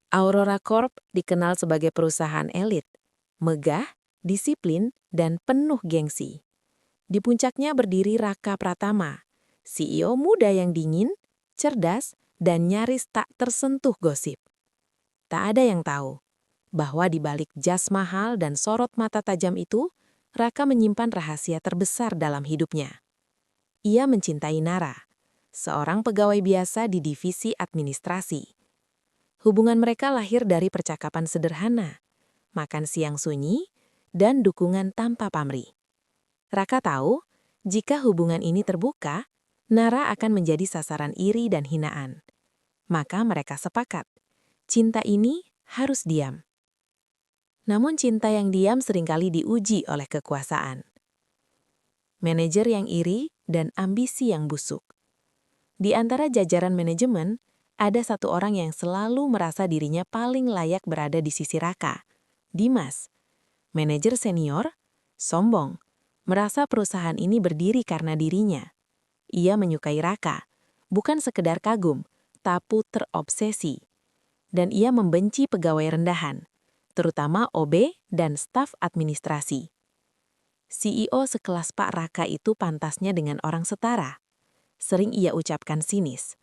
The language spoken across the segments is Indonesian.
Aurora Corp dikenal sebagai perusahaan elit, megah, disiplin, dan penuh gengsi. Di puncaknya berdiri Raka Pratama, CEO muda yang dingin, cerdas, dan nyaris tak tersentuh gosip. Tak ada yang tahu bahwa di balik jas mahal dan sorot mata tajam itu, Raka menyimpan rahasia terbesar dalam hidupnya. Ia mencintai Nara, seorang pegawai biasa di divisi administrasi. Hubungan mereka lahir dari percakapan sederhana, makan siang sunyi, dan dukungan tanpa pamrih. Raka tahu, jika hubungan ini terbuka, Nara akan menjadi sasaran iri dan hinaan. Maka mereka sepakat, cinta ini harus diam. Namun cinta yang diam seringkali diuji oleh kekuasaan. Manajer yang iri dan ambisi yang busuk. Di antara jajaran manajemen, ada satu orang yang selalu merasa dirinya paling layak berada di sisi Raka, Dimas. Manajer senior, sombong, merasa perusahaan ini berdiri karena dirinya. Ia menyukai Raka, bukan sekedar kagum, tapi terobsesi. Dan ia membenci pegawai rendahan, terutama OB dan staf administrasi. CEO sekelas Pak Raka itu pantasnya dengan orang setara. Sering ia ucapkan sinis.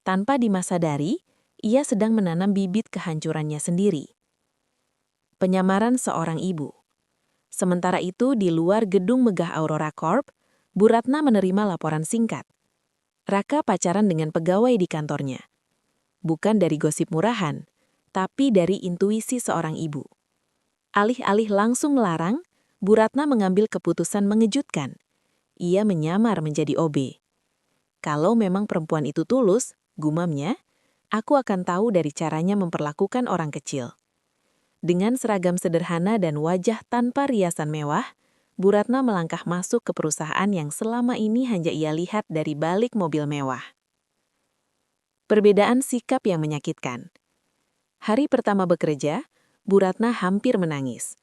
Tanpa dimasadari, ia sedang menanam bibit kehancurannya sendiri. Penyamaran seorang ibu. Sementara itu, di luar gedung megah Aurora Corp, Bu Ratna menerima laporan singkat. Raka pacaran dengan pegawai di kantornya. Bukan dari gosip murahan, tapi dari intuisi seorang ibu. Alih-alih langsung melarang, Bu Ratna mengambil keputusan mengejutkan. Ia menyamar menjadi OB. Kalau memang perempuan itu tulus, gumamnya, aku akan tahu dari caranya memperlakukan orang kecil. Dengan seragam sederhana dan wajah tanpa riasan mewah, Bu Ratna melangkah masuk ke perusahaan yang selama ini hanya ia lihat dari balik mobil mewah. Perbedaan sikap yang menyakitkan. Hari pertama bekerja, Bu Ratna hampir menangis.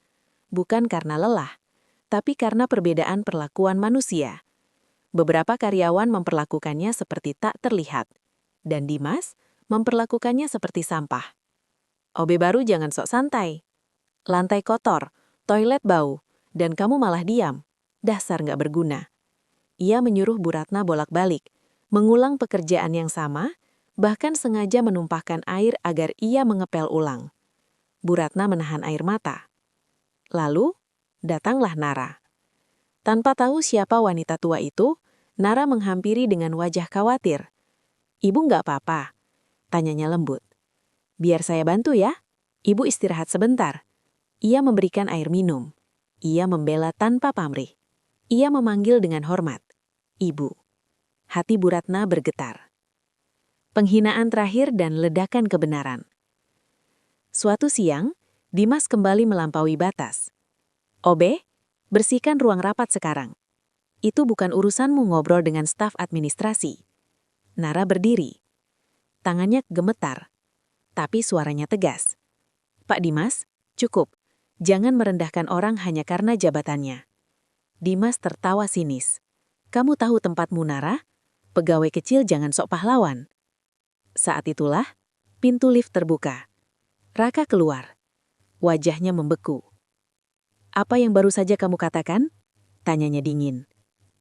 Bukan karena lelah, tapi karena perbedaan perlakuan manusia. Beberapa karyawan memperlakukannya seperti tak terlihat, dan Dimas memperlakukannya seperti sampah. OB baru jangan sok santai. Lantai kotor, toilet bau, dan kamu malah diam. Dasar nggak berguna. Ia menyuruh Bu Ratna bolak-balik, mengulang pekerjaan yang sama, bahkan sengaja menumpahkan air agar ia mengepel ulang. Bu Ratna menahan air mata. Lalu, datanglah Nara. Tanpa tahu siapa wanita tua itu, Nara menghampiri dengan wajah khawatir. Ibu nggak apa-apa? Tanyanya lembut. Biar saya bantu ya. Ibu istirahat sebentar. Ia memberikan air minum. Ia membela tanpa pamrih. Ia memanggil dengan hormat. Ibu. Hati Bu Ratna bergetar. Penghinaan terakhir dan ledakan kebenaran. Suatu siang, Dimas kembali melampaui batas. OB, bersihkan ruang rapat sekarang. Itu bukan urusanmu ngobrol dengan staf administrasi. Nara berdiri. Tangannya gemetar, tapi suaranya tegas. Pak Dimas, cukup. Jangan merendahkan orang hanya karena jabatannya. Dimas tertawa sinis. Kamu tahu tempatmu, Nara? Pegawai kecil jangan sok pahlawan. Saat itulah, pintu lift terbuka. Raka keluar. Wajahnya membeku. Apa yang baru saja kamu katakan? Tanyanya dingin.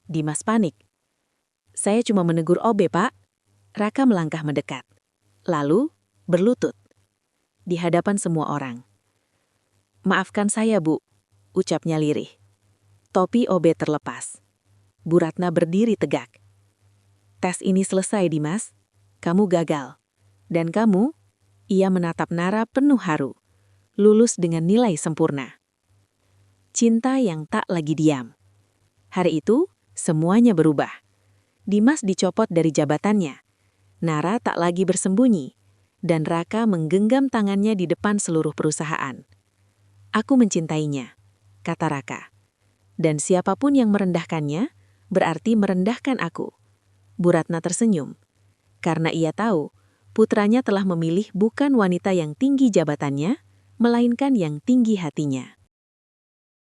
Dimas panik. Saya cuma menegur OB, Pak. Raka melangkah mendekat. Lalu, berlutut. Di hadapan semua orang. Maafkan saya, Bu, ucapnya lirih. Topi OB terlepas. Bu Ratna berdiri tegak. Tes ini selesai, Dimas. Kamu gagal. Dan kamu, ia menatap Nara penuh haru. Lulus dengan nilai sempurna. Cinta yang tak lagi diam. Hari itu, semuanya berubah. Dimas dicopot dari jabatannya. Nara tak lagi bersembunyi. Dan Raka menggenggam tangannya di depan seluruh perusahaan. Aku mencintainya, kata Raka. Dan siapapun yang merendahkannya, berarti merendahkan aku. Bu Ratna tersenyum. Karena ia tahu, putranya telah memilih bukan wanita yang tinggi jabatannya, melainkan yang tinggi hatinya.